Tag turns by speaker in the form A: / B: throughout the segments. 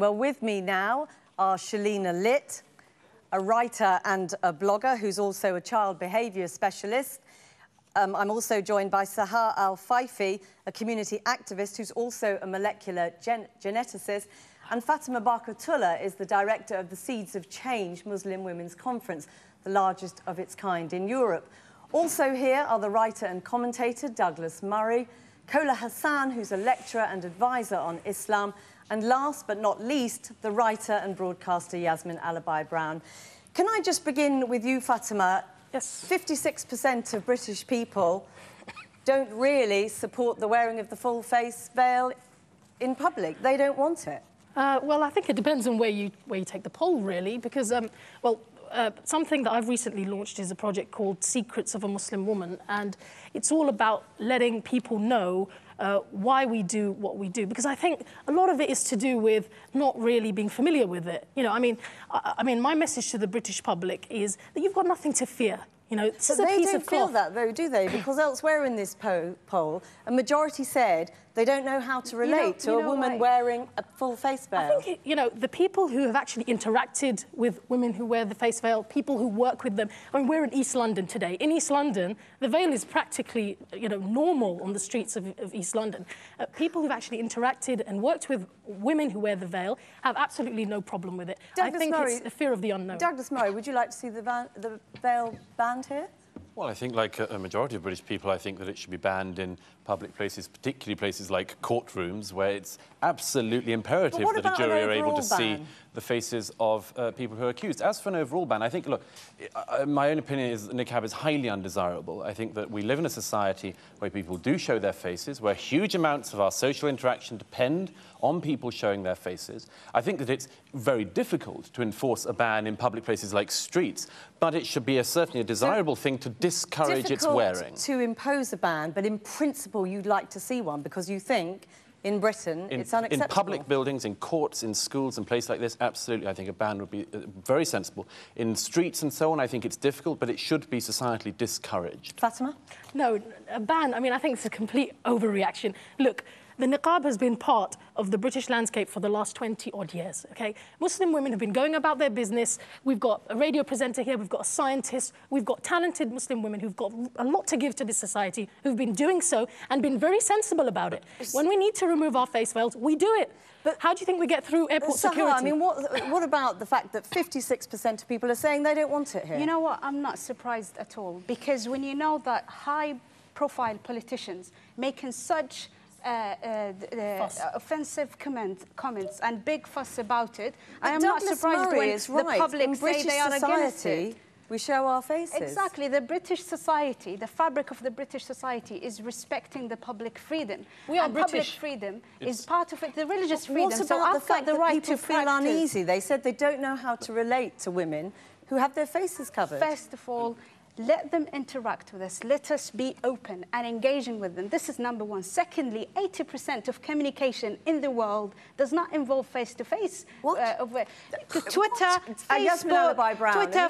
A: Well, with me now are Shalina Litt, a writer and a blogger who's also a child behaviour specialist. I'm also joined by Sahar Al-Faifi, a community activist who's also a molecular geneticist. And Fatima Barkatullah is the director of the Seeds of Change Muslim Women's Conference, the largest of its kind in Europe. Also here are the writer and commentator Douglas Murray, Kola Hassan, who's a lecturer and advisor on Islam, and last but not least, the writer and broadcaster Yasmin Alabai-Brown. Can I just begin with you, Fatima?
B: Yes.
A: 56% of British people don't really support the wearing of the full face veil in public. They don't want it.
B: Well, I think it depends on where you take the poll, really, because, something that I've recently launched is a project called Secrets of a Muslim Woman, and it's all about letting people know why we do what we do, because I think a lot of it is to do with not really being familiar with it. You know, I mean, my message to the British public is that you've got nothing to fear. You know, this is a piece of cloth. They don't feel that, though, do they? Because elsewhere in this poll, a majority said they don't know how to relate to a woman wearing a full face veil. I think, the people who have actually interacted with women who wear the face veil, people who work with them. I mean, we're in East London today. In East London, the veil is practically, normal on the streets of East London. People who've actually interacted and worked with women who wear the veil have absolutely no problem with it. I think it's the fear of the unknown.
A: Douglas Murray, would you like to see the veil banned here?
C: Well, I think, like a majority of British people, I think that it should be banned in public places, particularly places like courtrooms, where it's absolutely imperative that a jury are able to see the faces of people who are accused. As for an overall ban, I think, look, my own opinion is that niqab is highly undesirable. I think that we live in a society where people do show their faces, where huge amounts of our social interaction depend on people showing their faces. I think that it's very difficult to enforce a ban in public places like streets, but it should be certainly a desirable thing to discourage its wearing.
A: To impose a ban, but in principle you'd like to see one because you think in Britain it's unacceptable.
C: In public buildings, in courts, in schools and places like this, absolutely, I think a ban would be very sensible. In streets and so on, I think it's difficult, but it should be societally discouraged.
A: Fatima?
B: No, a ban, I think it's a complete overreaction. Look, the niqab has been part of the British landscape for the last 20-odd years, OK? Muslim women have been going about their business. We've got a radio presenter here, we've got a scientist, we've got talented Muslim women who've got a lot to give to this society, who've been doing so and been very sensible about it. When we need to remove our face veils, we do it. But how do you think we get through airport security?
A: I mean, what about the fact that 56% of people are saying they don't want it here?
D: You know what? I'm not surprised at all, because when you know that high-profile politicians making such offensive comments and big fuss about it, I am not surprised when the public say they are against it.
A: We show our faces.
D: Exactly. The British society, the fabric of the British society is respecting the public freedom.
B: We are British.
D: Public freedom is part of it, the religious freedom.
A: What about the fact that people feel uneasy? They said they don't know how to relate to women who have their faces covered.
D: First of all, let them interact with us. Let us be open and engaging with them. This is number one. Secondly, 80% of communication in the world does not involve face-to-face. Twitter,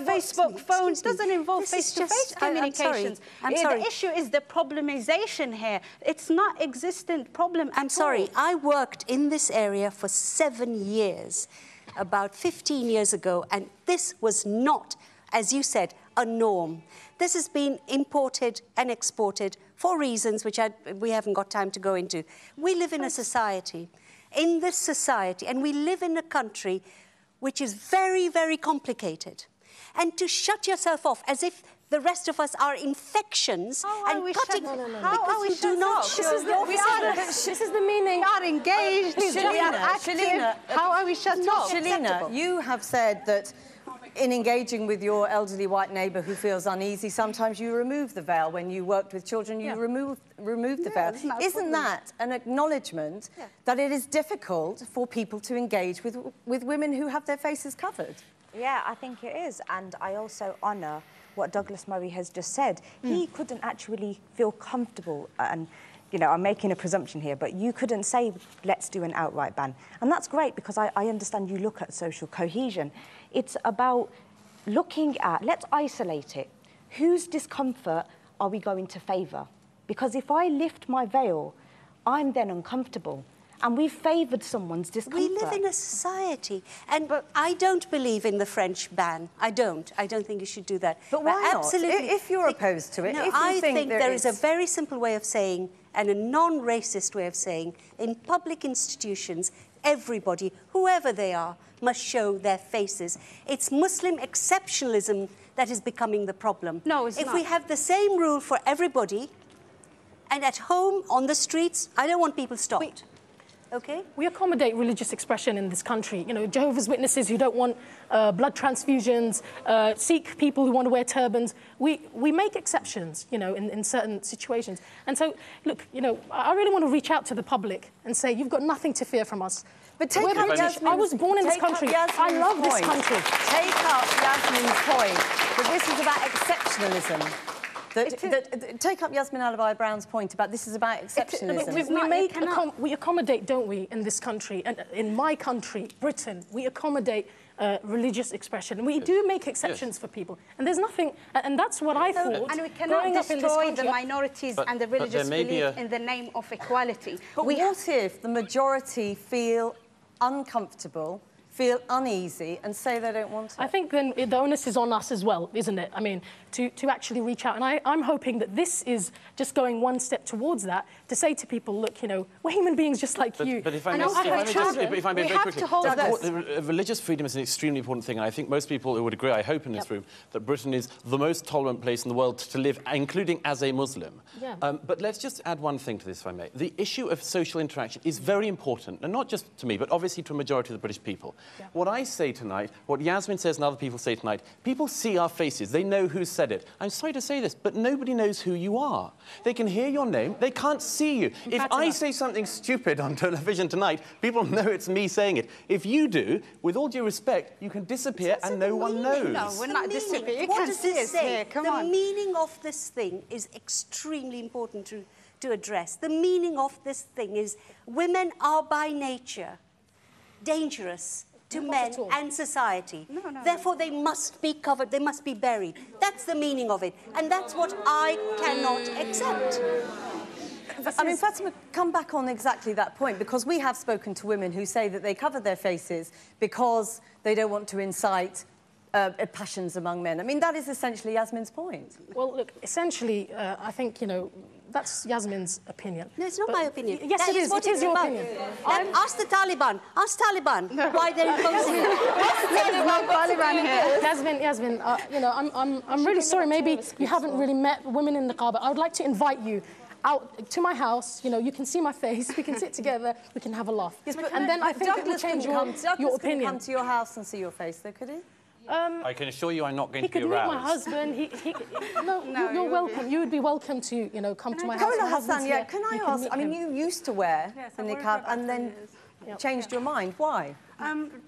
D: Facebook, phones doesn't involve face-to-face communications. The issue is the problemization here. It's not existent problem
E: I'm sorry, I worked in this area for 7 years, about 15 years ago, and this was not, as you said, a norm. This has been imported and exported for reasons which we haven't got time to go into. We live in a society, in this society, and we live in a country which is very, very complicated. And to shut yourself off as if the rest of us are infections and cutting...
D: How are we do not
B: This is the meaning.
D: We are engaged,
A: Shalina,
D: how are we shut off?
A: Shalina, you have said that in engaging with your elderly white neighbour who feels uneasy, sometimes you remove the veil. When you worked with children, you remove the veil. Isn't that an acknowledgement that it is difficult for people to engage with women who have their faces covered?
F: Yeah, I think it is. And I also honour what Douglas Murray has just said. He couldn't actually feel comfortable and... I'm making a presumption here, but you couldn't say, let's do an outright ban. And that's great, because I understand you look at social cohesion. It's about looking at, let's isolate it. Whose discomfort are we going to favour? Because if I lift my veil, I'm then uncomfortable.
D: and we've favoured someone's discomfort.
E: We live in a society, but I don't believe in the French ban. I don't. I don't think you should do that.
A: But why
E: absolutely,
A: not? If you're opposed to it,
E: no,
A: if you
E: I think there
A: is
E: a very simple way of saying, and a non-racist way of saying, in public institutions, everybody, whoever they are, must show their faces. It's Muslim exceptionalism that is becoming the problem.
D: No, it's not.
E: If we have the same rule for everybody, and at home, on the streets, I don't want people stopped. Okay?
B: We accommodate religious expression in this country. You know, Jehovah's Witnesses who don't want blood transfusions, Sikh people who want to wear turbans. We make exceptions, you know, in certain situations. And so, look, you know, I really want to reach out to the public and say, you've got nothing to fear from us.
A: But take up Yasmin's,
B: I was born in this country. I love this country.
A: Take up Yasmin's point that this is about exceptionalism. Take up Yasmin Alibhai-Brown's point about this is about exceptionalism.
B: We accommodate, don't we, in this country, and in my country, Britain, we accommodate religious expression. And we do make exceptions for people. And there's nothing, and that's what I thought.
D: And we cannot destroy the minorities and the religious belief in the name of equality.
A: But what if the majority feel uncomfortable, feel uneasy and say they don't want it?
B: I think then the onus is on us as well, isn't it? I mean, to actually reach out. And I'm hoping that this is just going one step towards that, to say to people, look, you know, we're human beings just like you.
C: But if I may very quickly, religious freedom is an extremely important thing, and I think most people who would agree, I hope in this room, that Britain is the most tolerant place in the world to live, including as a Muslim.
B: Yeah.
C: But let's just add one thing to this, if I may. The issue of social interaction is very important, and not just to me, but obviously to a majority of the British people. Yeah. What I say tonight, what Yasmin says and other people say tonight, people see our faces, they know who said it. I'm sorry to say this, but nobody knows who you are. They can hear your name, they can't see you. If I say something stupid on television tonight, people know it's me saying it. If you do, with all due respect, you can disappear and no one knows.
D: No, we're not disappearing.
E: What does this say?
D: Come on.
E: The meaning of this thing is extremely important to address. The meaning of this thing is women are by nature dangerous to men and society. Therefore, they must be covered, they must be buried. That's the meaning of it. And that's what I cannot accept.
A: I mean, Fatima, come back on exactly that point, because we have spoken to women who say that they cover their faces because they don't want to incite passions among men. I mean, that is essentially Yasmin's point.
B: Well, look, essentially, I think, you know, that's Yasmin's opinion.
E: No, it's not my opinion.
B: Yes, it is. It is your opinion.
E: Ask the Taliban. Ask Taliban why they're imposing it.
D: Taliban here.
B: Yasmin, you know, I'm really sorry. Maybe you haven't really met women in Niqab. I would like to invite you out to my house. You know, you can see my face. We can sit together. We can have a laugh.
A: Yes, but
B: and then I think it will change your opinion.
A: Couldn't come to your house and see your face, though, could he?
C: I can assure you I'm not going to be aroused.
B: He could meet my husband. No, you're welcome. You would be welcome to, you know, come to my house.
A: Kola Hassan, yeah, can I ask, I mean, you used to wear the niqab and then changed your mind. Why?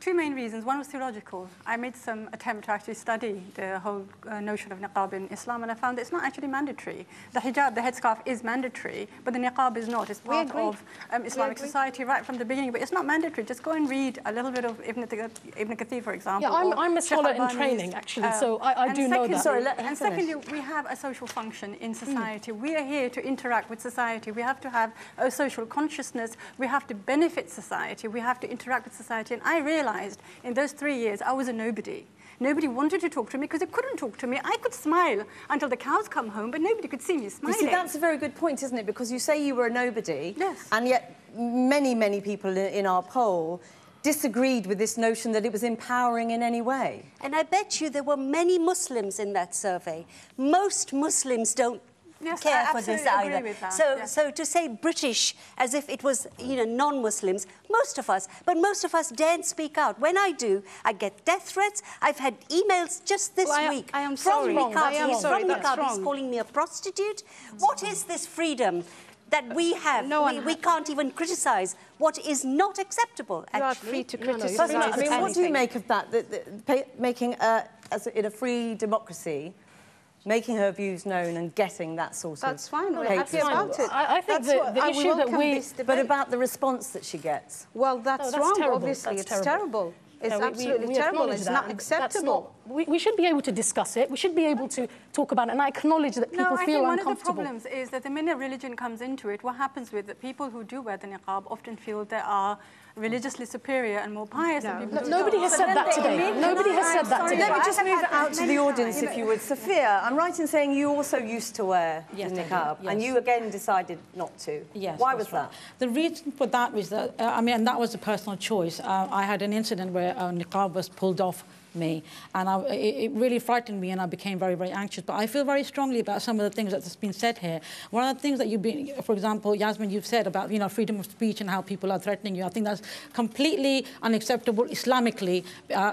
G: Two main reasons. One was theological. I made some attempt to actually study the whole notion of niqab in Islam, and I found that it's not actually mandatory. The hijab, the headscarf, is mandatory, but the niqab is not. It's part of Islamic society right from the beginning, but it's not mandatory. Just go and read a little bit of Ibn Kathir, for example.
B: Yeah, I'm a scholar in training, actually, so I do know that.
A: Sorry,
G: and secondly, we have a social function in society. We are here to interact with society. We have to have a social consciousness. We have to benefit society. We have to interact with society. And I realized in those 3 years I was a nobody. Nobody wanted to talk to me because they couldn't talk to me. I could smile until the cows come home, but nobody could see me smiling.
A: You see, that's a very good point, isn't it? Because you say you were a nobody,
G: yes,
A: and yet many people in our poll disagreed with this notion that it was empowering in any way.
E: And I bet you there were many Muslims in that survey. Most Muslims don't care for this either. So to say British as if it was, you know, non-Muslims, most of us daren't speak out. When I do, I get death threats. I've had emails just this week
D: from
E: Niqab. He's calling me a prostitute. What is this freedom that we have? We can't even criticise what is not acceptable, actually.
D: You are free to criticise.
A: I mean, what do you make of that? Making, in a free democracy, making her views known and getting that sort of...
D: That's fine, we're happy about it.
B: I think the issue that we...
A: But about the response that she gets.
D: Well, that's wrong,
B: terrible.
D: obviously.
B: That's
D: it's terrible. It's absolutely terrible. It's not acceptable.
B: We should be able to discuss it. We should be able to talk about it. And I acknowledge that people feel uncomfortable.
G: One of the problems is that the minute religion comes into it, what happens with the people who do wear the niqab often feel they are religiously superior and more pious than people who
B: Nobody has said that today. Nobody has said that today.
A: Let me just move it out to the audience, if you would. Sophia, I'm right in saying you also used to wear the niqab, and you again decided not to.
H: Yes.
A: Why was that?
H: The reason for that was that, and that was a personal choice. I had an incident where niqab was pulled off me, and it really frightened me, and I became very, very anxious. But I feel very strongly about some of the things that's been said here. One of the things that you've been, for example, Yasmin, you've said about, you know, freedom of speech and how people are threatening you. I think that's completely unacceptable Islamically.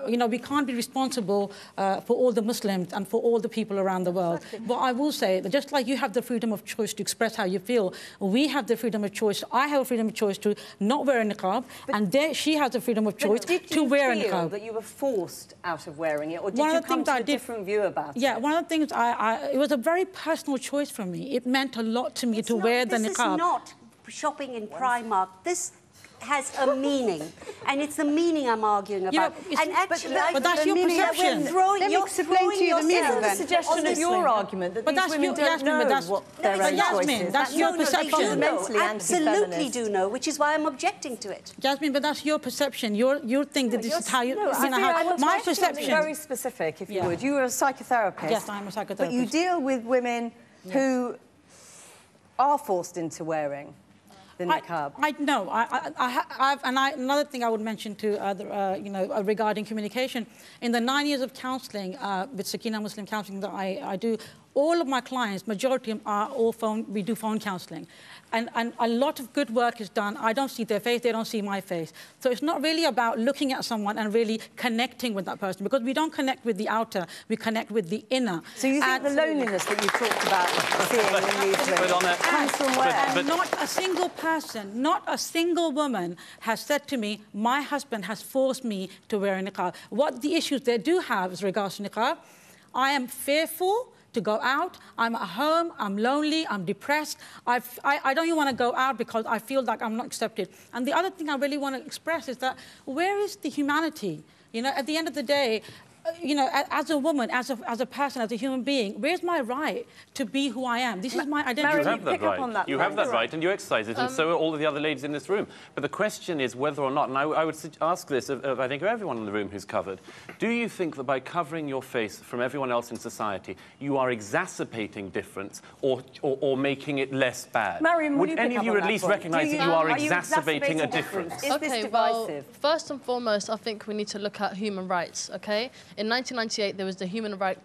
H: You know, we can't be responsible for all the Muslims and for all the people around the world. Exactly. But I will say that just like you have the freedom of choice to express how you feel, we have the freedom of choice. I have a freedom of choice to not wear a niqab, and she has the freedom of choice to wear a niqab.
A: Did you feel that you were forced out of wearing it, or did you come to a different view about it?
H: Yeah, one of the things it was a very personal choice for me. It meant a lot to me to wear the niqab.
E: This is not shopping in Primark. This has a meaning, and it's the meaning I'm arguing about.
H: And actually, but that's your perception.
E: Let me explain to you the meaning.
A: That's the suggestion of your argument that these women don't know what their own choice is.
H: That's your perception.
A: Fundamentally
E: absolutely do know, which is why I'm objecting to it.
H: Jasmine, but that's your perception. You think that this is how you. My perception.
A: Very specific, if you would. You were a psychotherapist.
H: Yes, I'm a psychotherapist.
A: But you deal with women who are forced into wearing the niqab.
H: Another thing I would mention to regarding communication, in the 9 years of counselling with Sakina Muslim counselling that I do, all of my clients, majority of them are all we do phone counselling. And a lot of good work is done. I don't see their face, they don't see my face. So it's not really about looking at someone and really connecting with that person, because we don't connect with the outer, we connect with the inner.
A: So you think the loneliness that you talked about seeing in these women comes from where?
H: And not a single person, not a single woman has said to me, my husband has forced me to wear a niqab. What the issues they do have is regards to niqab, I am fearful to go out, I'm at home, I'm lonely, I'm depressed. I don't even want to go out because I feel like I'm not accepted. And the other thing I really want to express is that where is the humanity? You know, at the end of the day, you know, as a woman, as a person, as a human being, where's my right to be who I am? This is my identity.
C: You have that right. You have that right, and you exercise it, and so are all of the other ladies in this room. But the question is whether or not, and I would ask this of I think everyone in the room who's covered, do you think that by covering your face from everyone else in society, you are exacerbating difference or making it less bad?
A: Mariam,
C: would any of you at least recognise that you are exacerbating a difference?
A: Is this divisive?
I: Well, first and foremost, I think we need to look at human rights, okay? In 1998, there was the Human Rights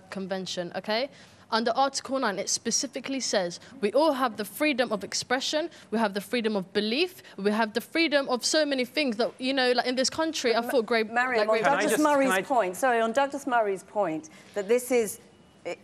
I: Convention, okay? Under Article 9, it specifically says we all have the freedom of expression, we have the freedom of belief, we have the freedom of so many things that, you know, like in this country, I thought great...
A: Mariam, on Douglas Murray's point, on Douglas Murray's point, that this is,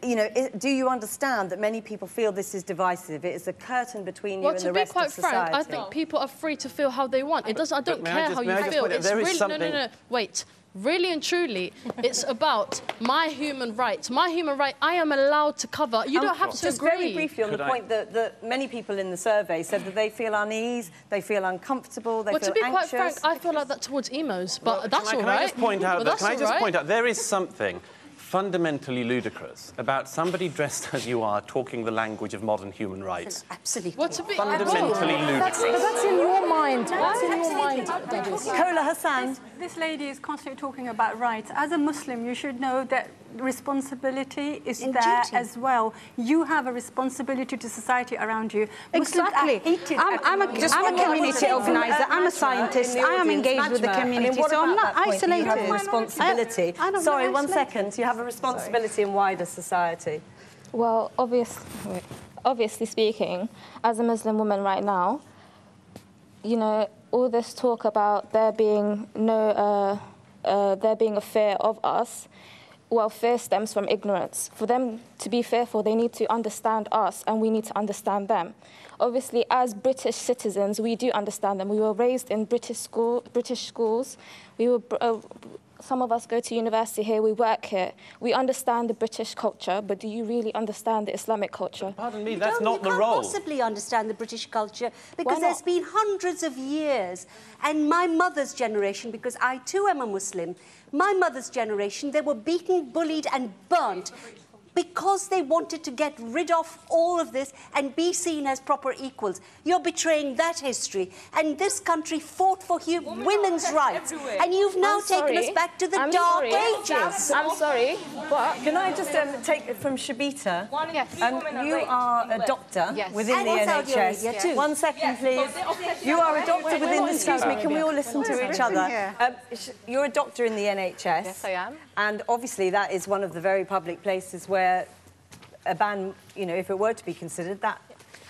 A: you know, do you understand that many people feel this is divisive? It is a curtain between you and the rest of society.
I: Well, to be quite frank, I think people are free to feel how they want. It doesn't, I don't care how you feel. It's really, no, wait. Really and truly, it's about my human rights. My human right, I am allowed to cover. You don't have to
A: just
I: agree.
A: Very briefly on the point that many people in the survey said that they feel unease, they feel uncomfortable, they feel anxious.
I: Well, to be quite frank, I feel like that towards emos, but that's all right.
C: Can I just point out, there is something fundamentally ludicrous about somebody dressed as you are talking the language of modern human rights.
E: Absolutely.
C: Fundamentally ludicrous.
B: That's in your mind. That's in your mind,
A: Kola Hassan.
G: This lady is constantly talking about rights. As a Muslim, you should know that responsibility is there as well. You have a responsibility to society around you.
D: Exactly. I'm a community organizer. I'm a scientist. I am engaged with the community, so I'm not isolated.
A: You have a responsibility. Sorry, 1 second. You have a responsibility in wider society.
J: Well, obviously speaking, as a Muslim woman right now, you know, all this talk about there being a fear of us. Well, fear stems from ignorance. For them to be fearful, they need to understand us, and we need to understand them. Obviously, as British citizens, we do understand them. We were raised in British schools. We were some of us go to university here, we work here. We understand the British culture, but do you really understand the Islamic culture?
C: Pardon me, that's not the role.
E: You can't possibly understand the British culture because there's been hundreds of years. And my mother's generation, because I too am a Muslim, my mother's generation, they were beaten, bullied and burnt because they wanted to get rid of all of this and be seen as proper equals. You're betraying that history. And this country fought for women's rights. And you've now taken us back to the dark ages.
J: I'm sorry, but...
A: Can I just take it from Shabita? You are a doctor within the NHS. 1 second, please. You are a doctor within the... Excuse me, can we all listen to each other? You're a doctor in the NHS.
K: Yes, I am.
A: And obviously that is one of the very public places where a ban, you know, if it were to be considered, that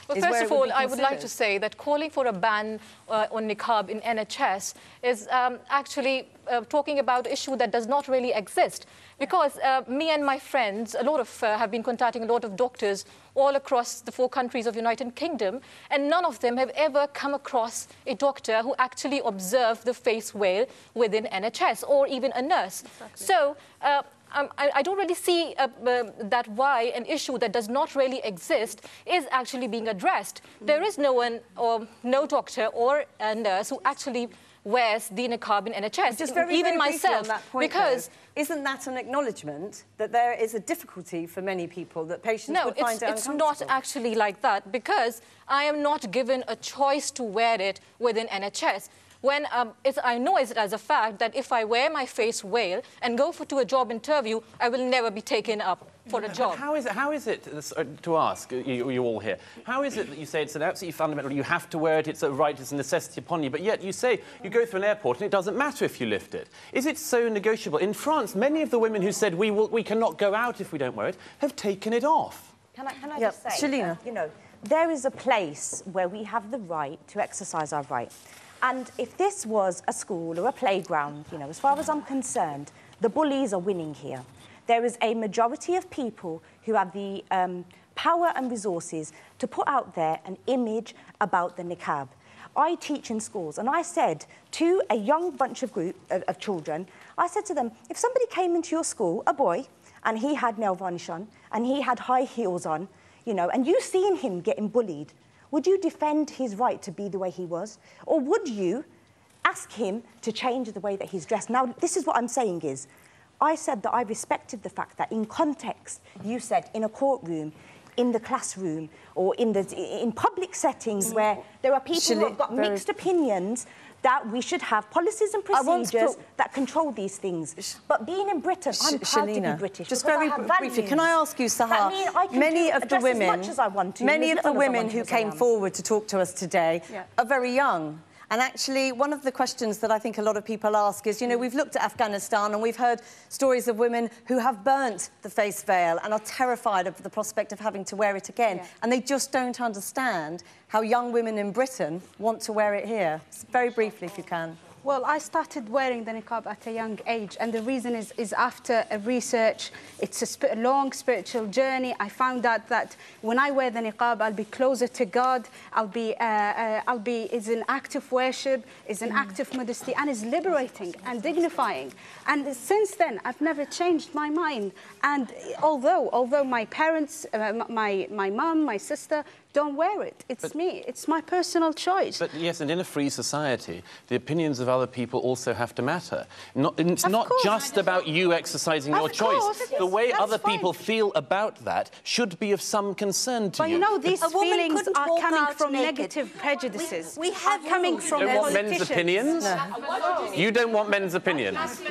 K: well, first of all, I would like to say that calling for a ban on niqab in NHS is actually talking about an issue that does not really exist. Because me and my friends, have been contacting a lot of doctors all across the 4 countries of the United Kingdom, and none of them have ever come across a doctor who actually observed the face veil within NHS, or even a nurse. Exactly. So I don't really see that why an issue that does not really exist is actually being addressed. There is no one, or no doctor or a nurse who actually wears the niqab in NHS.
A: Just very,
K: even
A: very
K: myself,
A: on that point,
K: because
A: isn't that an acknowledgement that there is a difficulty for many people that patients would find it uncomfortable?
K: No, it's not actually like that, because I am not given a choice to wear it within NHS. When I know it as a fact that if I wear my face veil and go to a job interview, I will never be taken up for a job.
C: How is it to ask, you all here, how is it that you say it's an absolutely fundamental, you have to wear it, it's a right, it's a necessity upon you, but yet you say you go through an airport and it doesn't matter if you lift it? Is it so negotiable? In France, many of the women who said we cannot go out if we don't wear it have taken it off.
F: Can I just say,
A: Shalina.
F: You know, there is a place where we have the right to exercise our right. And if this was a school or a playground, you know, as far as I'm concerned, the bullies are winning here. There is a majority of people who have the power and resources to put out there an image about the niqab. I teach in schools, and I said to a young bunch of children, I said to them, if somebody came into your school, a boy, and he had nail varnish on, and he had high heels on, you know, and you seen him getting bullied, would you defend his right to be the way he was? Or would you ask him to change the way that he's dressed? Now, this is what I'm saying is, I said that I respected the fact that in context, you said in a courtroom, in the classroom, or in public settings where there are people who have got mixed opinions, that we should have policies and procedures that control these things. But being in Britain, I'm proud to be British.
A: Just very briefly, can I ask you, Sahar, many of the women who came forward to talk to us today are very young. And actually, one of the questions that I think a lot of people ask is, you know, we've looked at Afghanistan and we've heard stories of women who have burnt the face veil and are terrified of the prospect of having to wear it again. And they just don't understand how young women in Britain want to wear it here. Very briefly, if you can.
D: Well, I started wearing the niqab at a young age, and the reason is after a research. It's a long spiritual journey. I found out that when I wear the niqab, I'll be closer to God. It's an act of worship, it's an act of modesty, and it's liberating and dignifying. And since then, I've never changed my mind. And although my parents, my mum, my sister, don't wear it. It's me. It's my personal choice.
C: But yes, and in a free society, the opinions of other people also have to matter. It's not just about you exercising your choice. The way other people feel about that should be of some concern to you.
D: But you know, these feelings are coming from negative prejudices.
E: We have
D: coming from
C: you don't want men's opinions? No. You don't want men's opinions?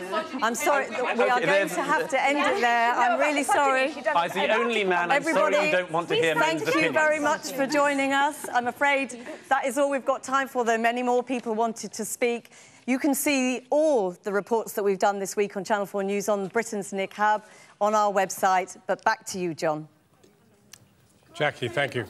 A: I'm sorry, we are going to have to end it there. I'm really sorry.
C: As the only man, I'm sorry you don't want to hear men's opinions.
A: Thank you very much for joining us. I'm afraid that is all we've got time for, though many more people wanted to speak. You can see all the reports that we've done this week on Channel 4 News on Britain's niqab on our website. But back to you, John.
L: Jackie, thank you.